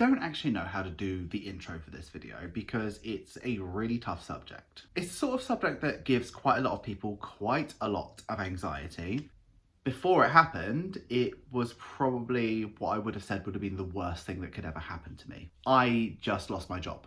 don't actually know how to do the intro for this video because it's a really tough subject. It's the sort of subject that gives quite a lot of people quite a lot of anxiety. Before it happened, it was probably what I would have said would have been the worst thing that could ever happen to me. I just lost my job.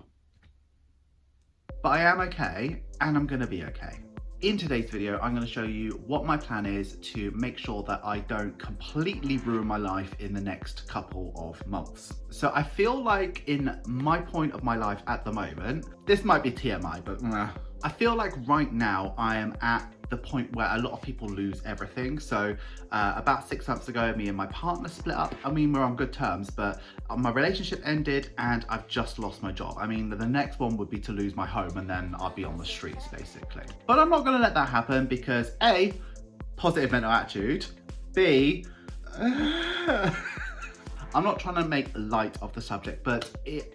But I am okay, and I'm gonna be okay. In today's video, I'm going to show you what my plan is to make sure that I don't completely ruin my life in the next couple of months. So I feel like in my point of my life at the moment, this might be TMI, but I feel like right now I am at the point where a lot of people lose everything. So about 6 months ago, me and my partner split up. I mean, we're on good terms, but my relationship ended and I've just lost my job. I mean, the next one would be to lose my home and then I'll be on the streets basically. But I'm not gonna let that happen because A, positive mental attitude, B, I'm not trying to make light of the subject, but it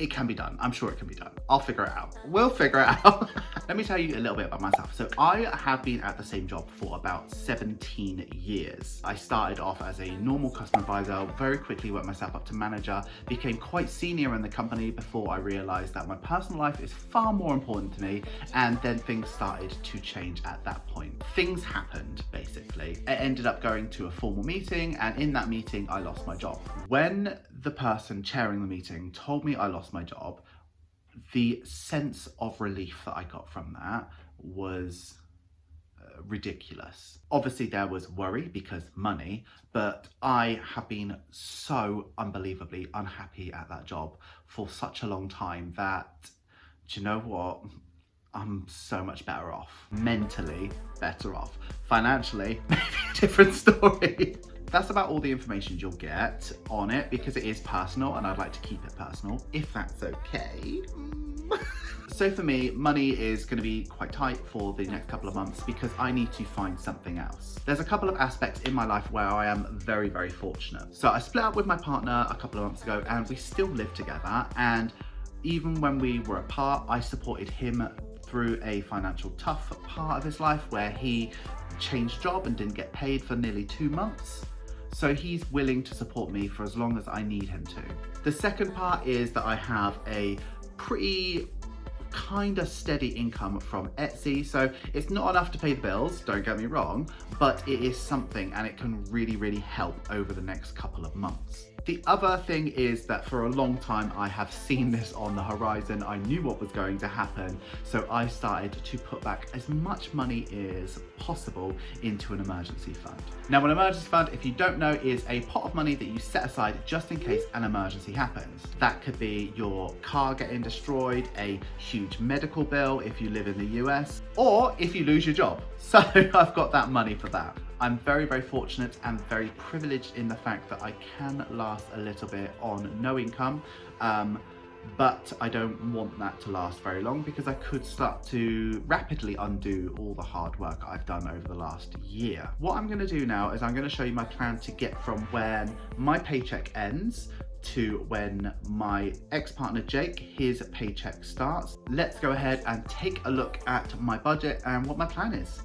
can be done. I'm sure it can be done. I'll figure it out. We'll figure it out. Let me tell you a little bit about myself. So I have been at the same job for about 17 years. I started off as a normal customer advisor, very quickly worked myself up to manager, became quite senior in the company before I realized that my personal life is far more important to me, and then things started to change at that point. Things happened, basically. It ended up going to a formal meeting, and in that meeting, I lost my job. When the person chairing the meeting told me I lost my job, the sense of relief that I got from that was ridiculous. Obviously there was worry because money, but I have been so unbelievably unhappy at that job for such a long time that, do you know what? I'm so much better off. Mentally better off. Financially, maybe a different story. That's about all the information you'll get on it because it is personal and I'd like to keep it personal, if that's okay. So for me, money is going to be quite tight for the next couple of months because I need to find something else. There's a couple of aspects in my life where I am very, very fortunate. So I split up with my partner a couple of months ago and we still live together, and even when we were apart, I supported him through a financial tough part of his life where he changed job and didn't get paid for nearly 2 months. So he's willing to support me for as long as I need him to. The second part is that I have a pretty kind of steady income from Etsy. So it's not enough to pay the bills, don't get me wrong, but it is something and it can really, really help over the next couple of months. The other thing is that for a long time I have seen this on the horizon. I knew what was going to happen, so I started to put back as much money as possible into an emergency fund. Now, an emergency fund, if you don't know, is a pot of money that you set aside just in case an emergency happens. That could be your car getting destroyed, a huge medical bill if you live in the US, or if you lose your job. So I've got that money for that. I'm very, very fortunate and very privileged in the fact that I can last a little bit on no income, but I don't want that to last very long because I could start to rapidly undo all the hard work I've done over the last year. What I'm going to do now is I'm going to show you my plan to get from when my paycheck ends to when my ex-partner Jake, his paycheck starts. Let's go ahead and take a look at my budget and what my plan is.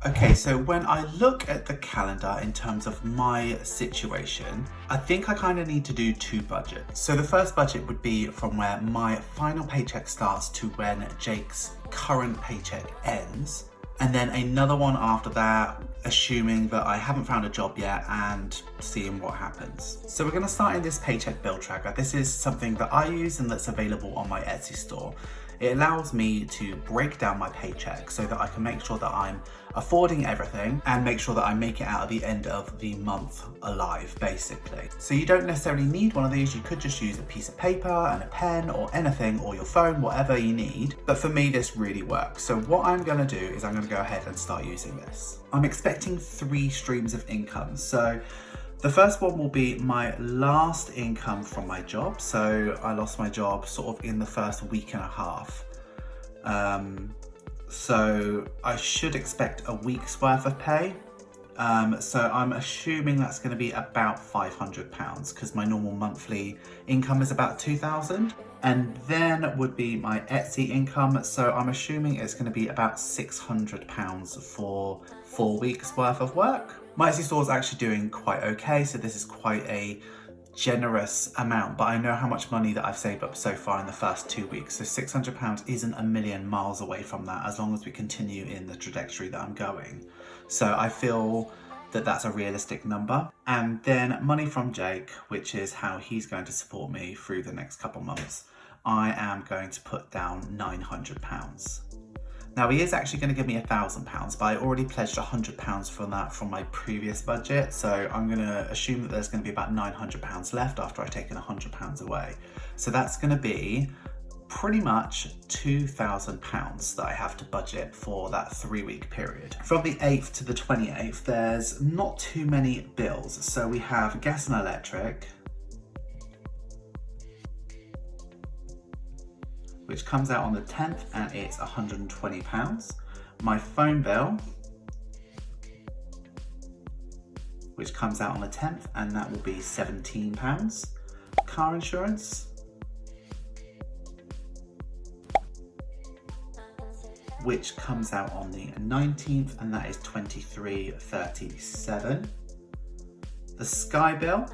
Okay, so when I look at the calendar in terms of my situation, I think I kind of need to do 2 budgets. So the first budget would be from where my final paycheck starts to when Jake's current paycheck ends. And then another one after that, assuming that I haven't found a job yet and seeing what happens. So we're gonna start in this paycheck bill tracker. This is something that I use and that's available on my Etsy store. It allows me to break down my paycheck so that I can make sure that I'm affording everything and make sure that I make it out at the end of the month alive, basically. So you don't necessarily need one of these. You could just use a piece of paper and a pen or anything, or your phone, whatever you need. But for me, this really works. So what I'm gonna do is I'm gonna go ahead and start using this. I'm expecting 3 streams of income. So the first one will be my last income from my job. So I lost my job sort of in the first week and a half. So I should expect a week's worth of pay. So I'm assuming that's going to be about £500 because my normal monthly income is about 2,000. And then would be my Etsy income. So I'm assuming it's going to be about £600 for 4 weeks worth of work. My Etsy store is actually doing quite okay. So this is quite a generous amount, but I know how much money that I've saved up so far in the first 2 weeks. So £600 isn't a million miles away from that, as long as we continue in the trajectory that I'm going. So I feel that that's a realistic number. And then money from Jake, which is how he's going to support me through the next couple months, I am going to put down £900. Now he is actually going to give me £1,000, but I already pledged £100 for that from my previous budget. So I'm going to assume that there's going to be about £900 left after I've taken £100 away. So that's going to be pretty much £2,000 that I have to budget for that 3-week period. From the 8th to the 28th, there's not too many bills. So we have gas and electric, which comes out on the 10th and it's £120. My phone bill, which comes out on the 10th and that will be £17. Car insurance, which comes out on the 19th and that is £23.37. The Sky bill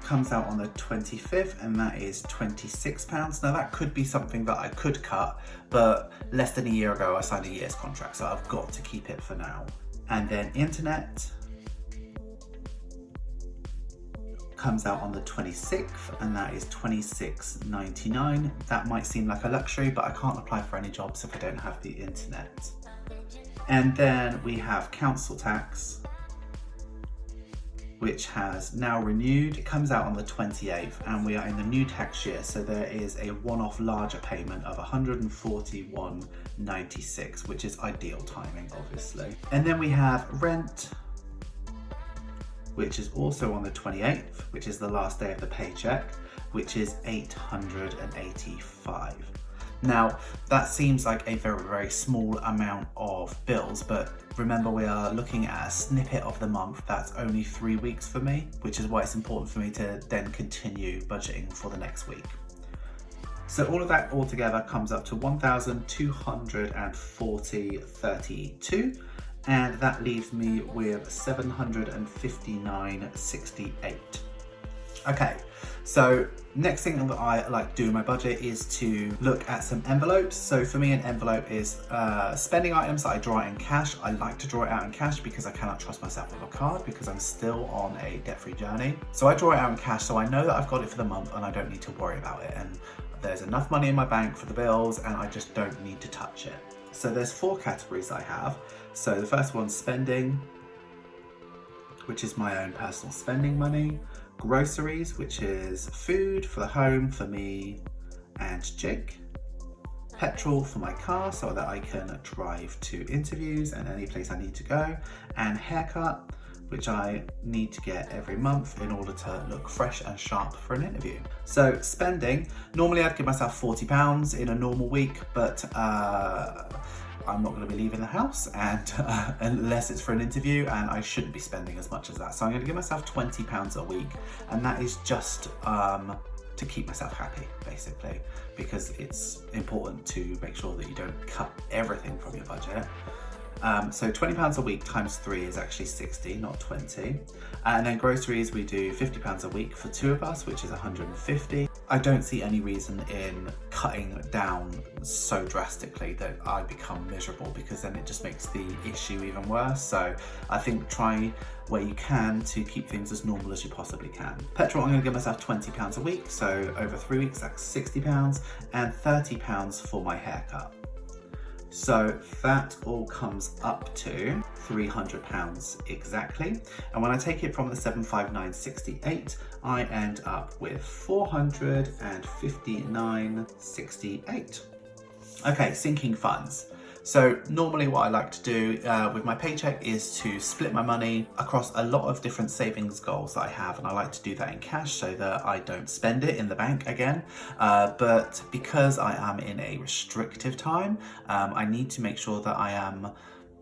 comes out on the 25th and that is £26. Now that could be something that I could cut, but less than a year ago I signed a year's contract, so I've got to keep it for now. And then internet comes out on the 26th and that is £26.99. That might seem like a luxury, but I can't apply for any jobs if I don't have the internet. And then we have council tax, which has now renewed. It comes out on the 28th and we are in the new tax year, so there is a one-off larger payment of £141.96, which is ideal timing, obviously. And then we have rent, which is also on the 28th, which is the last day of the paycheck, which is £885. Now, that seems like a very, very small amount of bills, but remember we are looking at a snippet of the month that's only 3 weeks for me, which is why it's important for me to then continue budgeting for the next week. So all of that altogether comes up to £1,240.32, and that leaves me with £759.68. Okay, so next thing that I like to do in my budget is to look at some envelopes. So for me, an envelope is spending items that I draw out in cash. I like to draw it out in cash because I cannot trust myself with a card because I'm still on a debt-free journey. So I draw it out in cash so I know that I've got it for the month and I don't need to worry about it. And there's enough money in my bank for the bills and I just don't need to touch it. So there's 4 categories I have. So the first one's spending, which is my own personal spending money. Groceries, which is food for the home for me and Jake. Petrol for my car so that I can drive to interviews and any place I need to go. And haircut, which I need to get every month in order to look fresh and sharp for an interview. So spending, normally I'd give myself £40 in a normal week, but I'm not going to be leaving the house and unless it's for an interview, and I shouldn't be spending as much as that. So I'm going to give myself £20 a week, and that is just to keep myself happy, basically, because it's important to make sure that you don't cut everything from your budget. So £20 a week times 3 is actually 60, not 20. And then groceries, we do £50 a week for 2 of us, which is 150. I don't see any reason in cutting down so drastically that I become miserable, because then it just makes the issue even worse. So I think try where you can to keep things as normal as you possibly can. Petrol, I'm going to give myself £20 a week, so over 3 weeks that's £60, and £30 for my haircut. So that all comes up to £300 exactly. And when I take it from the 759.68, I end up with 459.68. Okay, sinking funds. So normally what I like to do with my paycheck is to split my money across a lot of different savings goals that I have, and I like to do that in cash so that I don't spend it in the bank again. But because I am in a restrictive time, I need to make sure that I am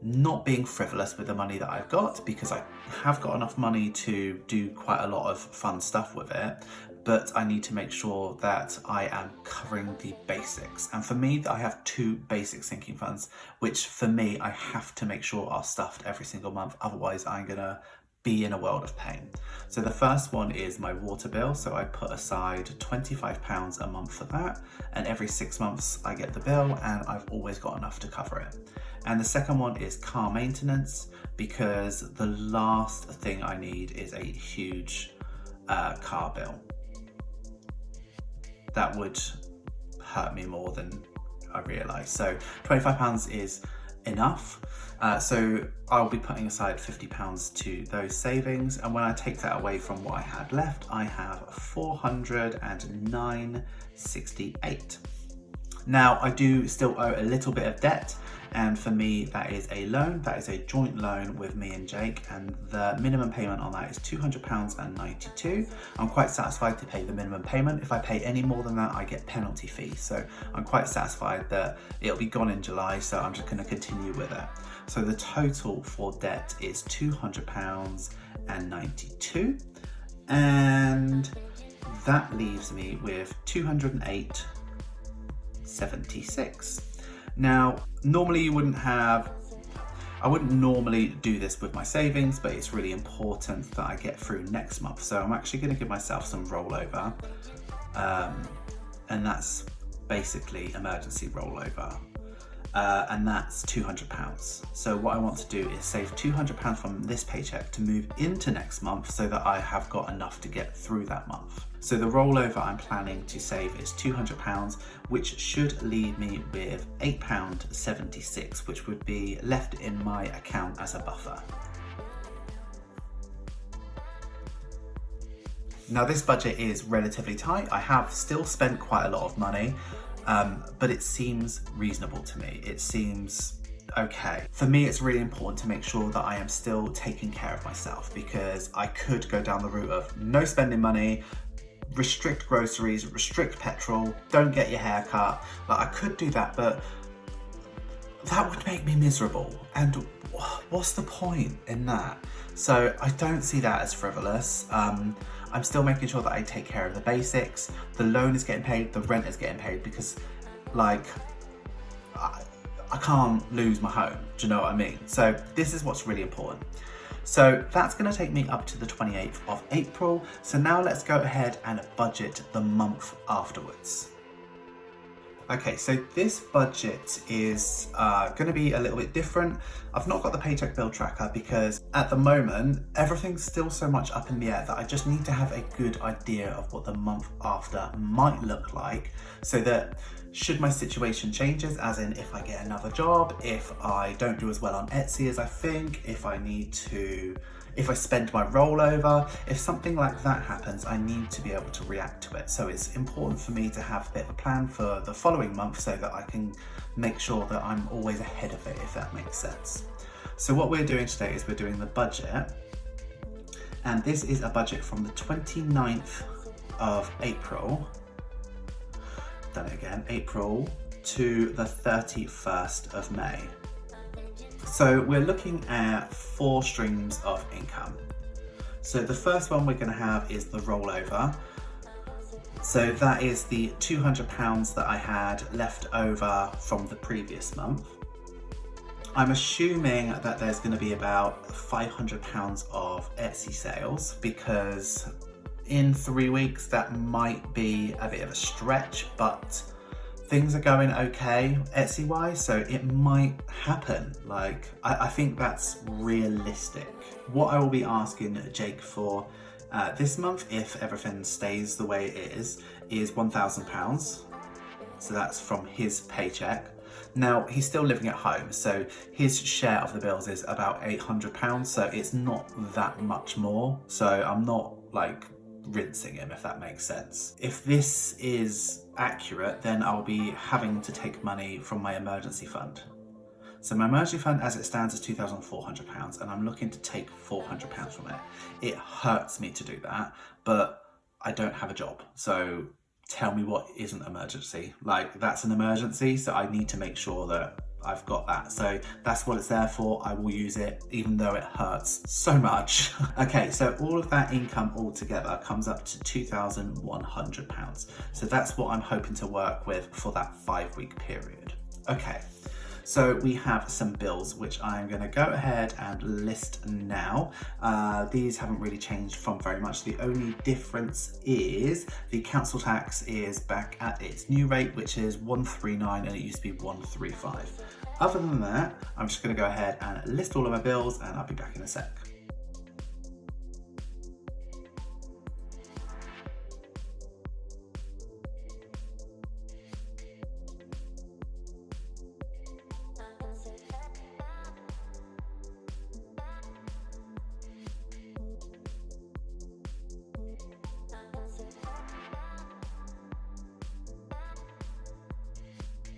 not being frivolous with the money that I've got, because I have got enough money to do quite a lot of fun stuff with it. But I need to make sure that I am covering the basics. And for me, I have 2 basic sinking funds, which for me, I have to make sure are stuffed every single month. Otherwise, I'm gonna be in a world of pain. So the first one is my water bill. So I put aside £25 a month for that. And every 6 months I get the bill and I've always got enough to cover it. And the second one is car maintenance, because the last thing I need is a huge car bill. That would hurt me more than I realise. So £25 is enough. So I'll be putting aside £50 to those savings, and when I take that away from what I had left, I have £409.68. Now I do still owe a little bit of debt, and for me that is a loan. That is a joint loan with me and Jake, and the minimum payment on that is £200.92. I'm quite satisfied to pay the minimum payment. If I pay any more than that, I get penalty fees, so I'm quite satisfied that it'll be gone in July, so I'm just going to continue with it. So the total for debt is £200.92, and that leaves me with £208.76. Now, normally I wouldn't normally do this with my savings, but it's really important that I get through next month. So I'm actually going to give myself some rollover, and that's basically emergency rollover. And that's £200. So what I want to do is save £200 from this paycheck to move into next month so that I have got enough to get through that month. So the rollover I'm planning to save is £200, which should leave me with £8.76, which would be left in my account as a buffer. Now this budget is relatively tight. I have still spent quite a lot of money, but it seems reasonable to me. It seems okay. For me, it's really important to make sure that I am still taking care of myself, because I could go down the route of no spending money, restrict groceries, restrict petrol, don't get your hair cut. Like, I could do that, but that would make me miserable. And what's the point in that? So I don't see that as frivolous. I'm still making sure that I take care of the basics. The loan is getting paid, the rent is getting paid, because like, I can't lose my home, do you know what I mean? So this is what's really important. So that's going to take me up to the 28th of April. So now let's go ahead and budget the month afterwards. Okay, so this budget is going to be a little bit different. I've not got the paycheck bill tracker because at the moment, everything's still so much up in the air that I just need to have a good idea of what the month after might look like, so that should my situation changes, as in if I get another job, if I don't do as well on Etsy as I think, if I spend my rollover, if something like that happens, I need to be able to react to it. So it's important for me to have a bit of a plan for the following month so that I can make sure that I'm always ahead of it, if that makes sense. So what we're doing today is we're doing the budget, and this is a budget from the 29th of April, done it again, April to the 31st of May. So we're looking at 4 streams of income. So the first one we're going to have is the rollover. So that is the £200 that I had left over from the previous month. I'm assuming that there's going to be about £500 of Etsy sales, because in 3 weeks that might be a bit of a stretch, but things are going okay Etsy wise, so it might happen. Like, I think that's realistic. What I will be asking Jake for this month, if everything stays the way it is £1,000. So that's from his paycheck. Now, he's still living at home, so his share of the bills is about £800, so it's not that much more. So I'm not like rinsing him, if that makes sense. If this is accurate, then I'll be having to take money from my emergency fund. So my emergency fund as it stands is £2,400, and I'm looking to take £400 from it. It hurts me to do that, but I don't have a job, so tell me what isn't emergency. Like, that's an emergency, so I need to make sure that I've got that. So that's what it's there for. I will use it even though it hurts so much. Okay, so all of that income all together comes up to £2,100. So that's what I'm hoping to work with for that 5-week period. Okay, So we have some bills which I'm going to go ahead and list now. These haven't really changed from very much. The only difference is the council tax is back at its new rate, which is 139 and it used to be 135. Other than that, I'm just going to go ahead and list all of my bills and I'll be back in a sec.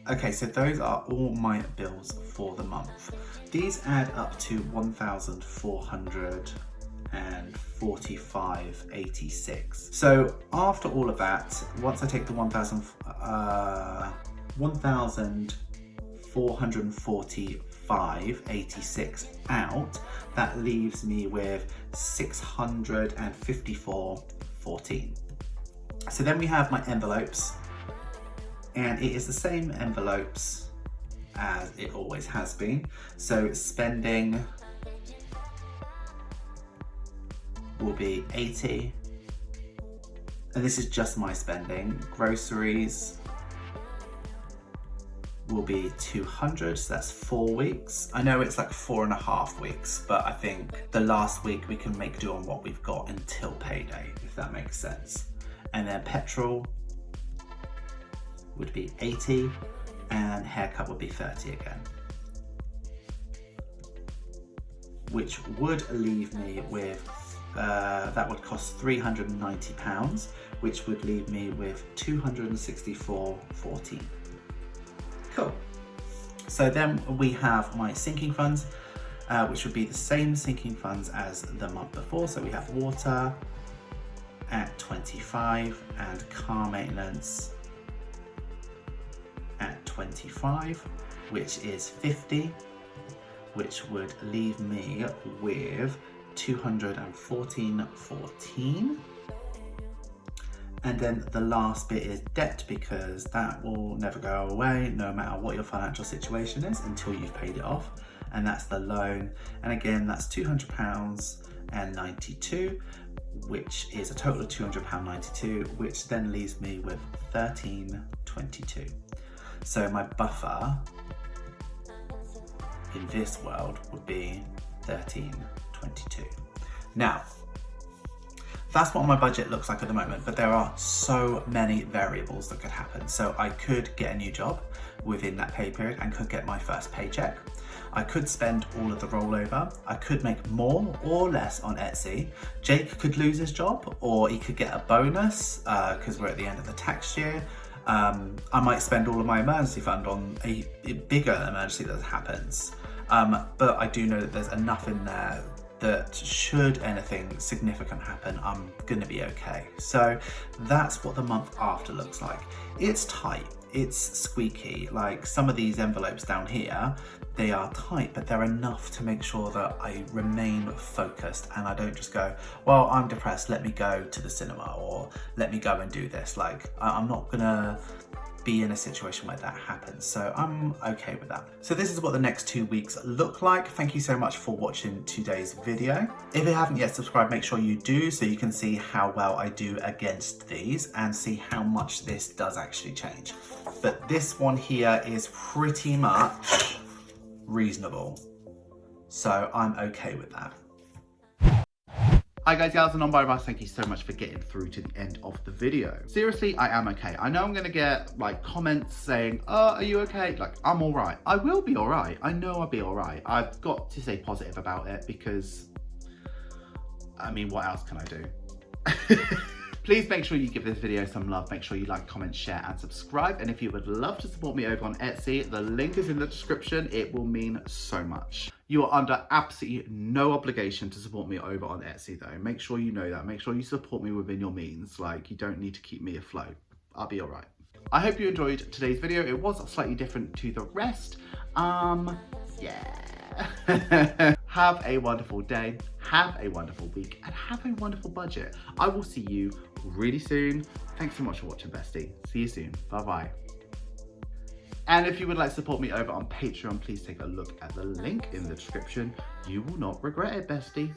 Okay, so those are all my bills for the month. These add up to 1,445.86. So after all of that, once I take the 1,445.86 out, that leaves me with 654.14. So then we have my envelopes. And it is the same envelopes as it always has been. So spending will be 80. And this is just my spending. Groceries will be 200, so that's 4 weeks. I know it's like 4.5 weeks, but I think the last week we can make do on what we've got until payday, if that makes sense. And then petrol would be 80 and haircut would be 30 again, which would leave me with that would cost £390, which would leave me with 264.14. Cool. So then we have my sinking funds, which would be the same sinking funds as the month before. So we have water at 25 and car maintenance at 25, which is 50, which would leave me with 214.14. And then the last bit is debt, because that will never go away no matter what your financial situation is until you've paid it off, and that's the loan. And again, that's £200.92, which is a total of £200.92, which then leaves me with 13.22. So my buffer in this world would be 13.22. Now, that's what my budget looks like at the moment, but there are so many variables that could happen. So I could get a new job within that pay period and could get my first paycheck. I could spend all of the rollover. I could make more or less on Etsy. Jake could lose his job, or he could get a bonus because we're at the end of the tax year. I might spend all of my emergency fund on a bigger emergency that happens. But I do know that there's enough in there that should anything significant happen, I'm gonna be okay. So that's what the month after looks like. It's tight, it's squeaky. Like some of these envelopes down here, they are tight, but they're enough to make sure that I remain focused and I don't just go, well, I'm depressed, let me go to the cinema, or let me go and do this. Like, I'm not gonna be in a situation where that happens. So I'm okay with that. So this is what the next 2 weeks look like. Thank you so much for watching today's video. If you haven't yet subscribed, make sure you do, so you can see how well I do against these and see how much this does actually change. But this one here is pretty much reasonable. So I'm okay with that. Hi guys, gals and non-binary, thank you so much for getting through to the end of the video. Seriously, I am okay. I know I'm gonna get like comments saying, oh, are you okay? Like, I'm all right. I will be all right. I know I'll be all right. I've got to stay positive about it because, I mean, what else can I do? Please make sure you give this video some love. Make sure you like, comment, share, and subscribe. And if you would love to support me over on Etsy, the link is in the description. It will mean so much. You are under absolutely no obligation to support me over on Etsy though. Make sure you know that. Make sure you support me within your means. Like, you don't need to keep me afloat. I'll be all right. I hope you enjoyed today's video. It was slightly different to the rest. Yeah. Have a wonderful day, have a wonderful week, and have a wonderful budget. I will see you really soon. Thanks so much for watching, bestie. See you soon. Bye-bye. And if you would like to support me over on Patreon, please take a look at the link in the description. You will not regret it, bestie.